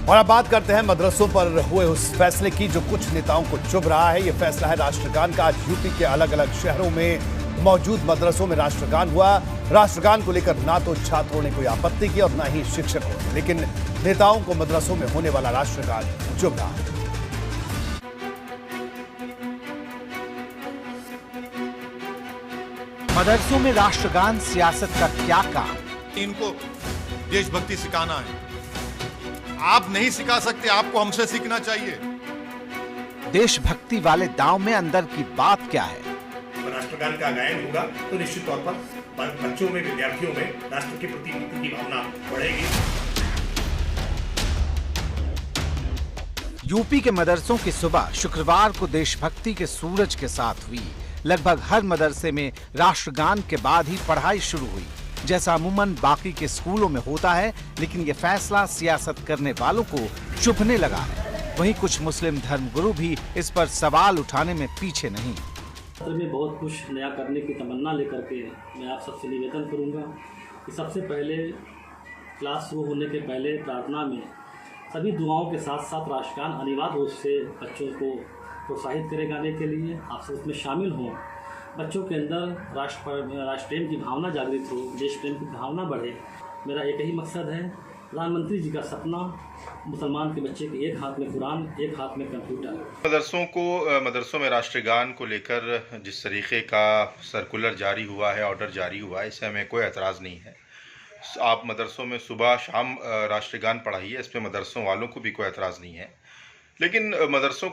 और अब बात करते हैं मदरसों पर हुए उस फैसले की जो कुछ नेताओं को चुभ रहा है। यह फैसला है राष्ट्रगान का। आज यूपी के अलग अलग शहरों में मौजूद मदरसों में राष्ट्रगान हुआ। राष्ट्रगान को लेकर ना तो छात्रों ने कोई आपत्ति की और ना ही शिक्षकों ने, लेकिन नेताओं को मदरसों में होने वाला राष्ट्रगान चुभ रहा है। मदरसों में राष्ट्रगान सियासत का क्या काम? इनको देशभक्ति सिखाना है। आप नहीं सिखा सकते, आपको हमसे सीखना चाहिए। देशभक्ति वाले दांव में अंदर की बात क्या है? राष्ट्रगान का गायन होगा तो निश्चित तौर पर बच्चों में, विद्यार्थियों में राष्ट्र के प्रति की भावना बढ़ेगी। यूपी के मदरसों की सुबह शुक्रवार को देशभक्ति के सूरज के साथ हुई। लगभग हर मदरसे में राष्ट्रगान के बाद ही पढ़ाई शुरू हुई, जैसा अमूमन बाकी के स्कूलों में होता है। लेकिन यह फैसला सियासत करने वालों को चुभने लगा है। वहीं कुछ मुस्लिम धर्मगुरु भी इस पर सवाल उठाने में पीछे नहीं। में बहुत कुछ नया करने की तमन्ना लेकर के मैं आप सबसे निवेदन करूंगा कि सबसे पहले क्लास शुरू होने के पहले प्रार्थना में सभी दुआओं के साथ साथ राष्ट्रगान अनिवार्य रूप से बच्चों को प्रोत्साहित करे गाने के लिए। आप सब उसमें शामिल हों। बच्चों के अंदर राष्ट्र प्रेम की भावना जागृत हो, देश प्रेम की भावना बढ़े। मेरा एक ही मकसद है, प्रधानमंत्री जी का सपना, मुसलमान के बच्चे के एक हाथ में कुरान, एक हाथ में कंप्यूटर। मदरसों में राष्ट्रगान को लेकर जिस तरीके का सर्कुलर जारी हुआ है, ऑर्डर जारी हुआ है, इससे हमें कोई एतराज़ नहीं है। आप मदरसों में सुबह शाम राष्ट्रगान पढ़ाइए, इस पर मदरसों वालों को भी कोई एतराज़ नहीं है। लेकिन मदरसे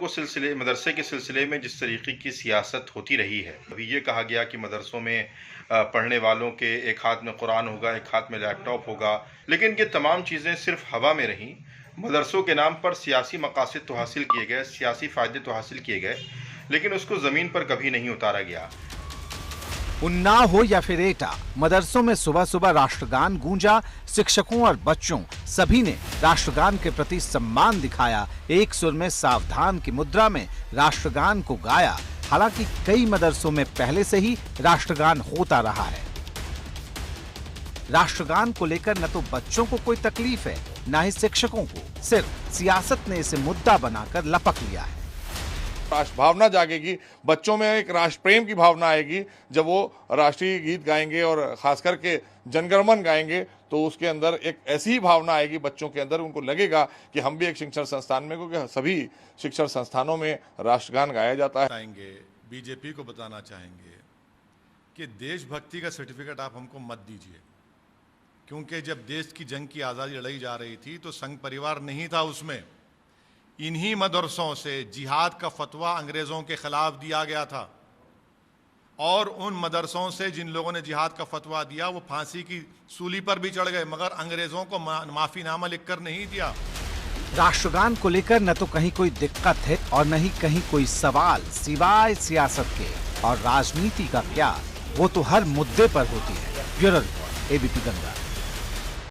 के सिलसिले में जिस तरीके की सियासत होती रही है, अभी ये कहा गया कि मदरसों में पढ़ने वालों के एक हाथ में कुरान होगा, एक हाथ में लैपटॉप होगा, लेकिन ये तमाम चीज़ें सिर्फ हवा में रहीं। मदरसों के नाम पर सियासी मकासद तो हासिल किए गए, सियासी फ़ायदे तो हासिल किए गए, लेकिन उसको ज़मीन पर कभी नहीं उतारा गया। उन्नाव हो या फिर एटा, मदरसों में सुबह सुबह राष्ट्रगान गूंजा। शिक्षकों और बच्चों सभी ने राष्ट्रगान के प्रति सम्मान दिखाया। एक सुर में सावधान की मुद्रा में राष्ट्रगान को गाया। हालांकि कई मदरसों में पहले से ही राष्ट्रगान होता रहा है। राष्ट्रगान को लेकर न तो बच्चों को कोई तकलीफ है, न ही शिक्षकों को। सिर्फ सियासत ने इसे मुद्दा बनाकर लपक लिया है। राष्ट्र भावना जागेगी, बच्चों में एक राष्ट्र प्रेम की भावना आएगी जब वो राष्ट्रीय गीत गाएंगे और खास करके जनगणमन गाएंगे, तो उसके अंदर एक ऐसी ही भावना आएगी बच्चों के अंदर। उनको लगेगा कि हम भी एक शिक्षण संस्थान में, क्योंकि सभी शिक्षण संस्थानों में राष्ट्रगान गाया जाता है। बीजेपी को बताना चाहेंगे कि देशभक्ति का सर्टिफिकेट आप हमको मत दीजिए, क्योंकि जब देश की जंग की आज़ादी लड़ाई जा रही थी तो संघ परिवार नहीं था उसमें। इन्हीं मदरसों से जिहाद का फतवा अंग्रेज़ों के खिलाफ दिया गया था, और उन मदरसों से जिन लोगों ने जिहाद का फतवा दिया वो फांसी की सूली पर भी चढ़ गए, मगर अंग्रेज़ों को माफ़ीनामा लिखकर नहीं दिया। राष्ट्रगान को लेकर न तो कहीं कोई दिक्कत है और न ही कहीं कोई सवाल, सिवाय सियासत के। और राजनीति का क्या, वो तो हर मुद्दे पर होती है। Bureau report, ABP Ganga.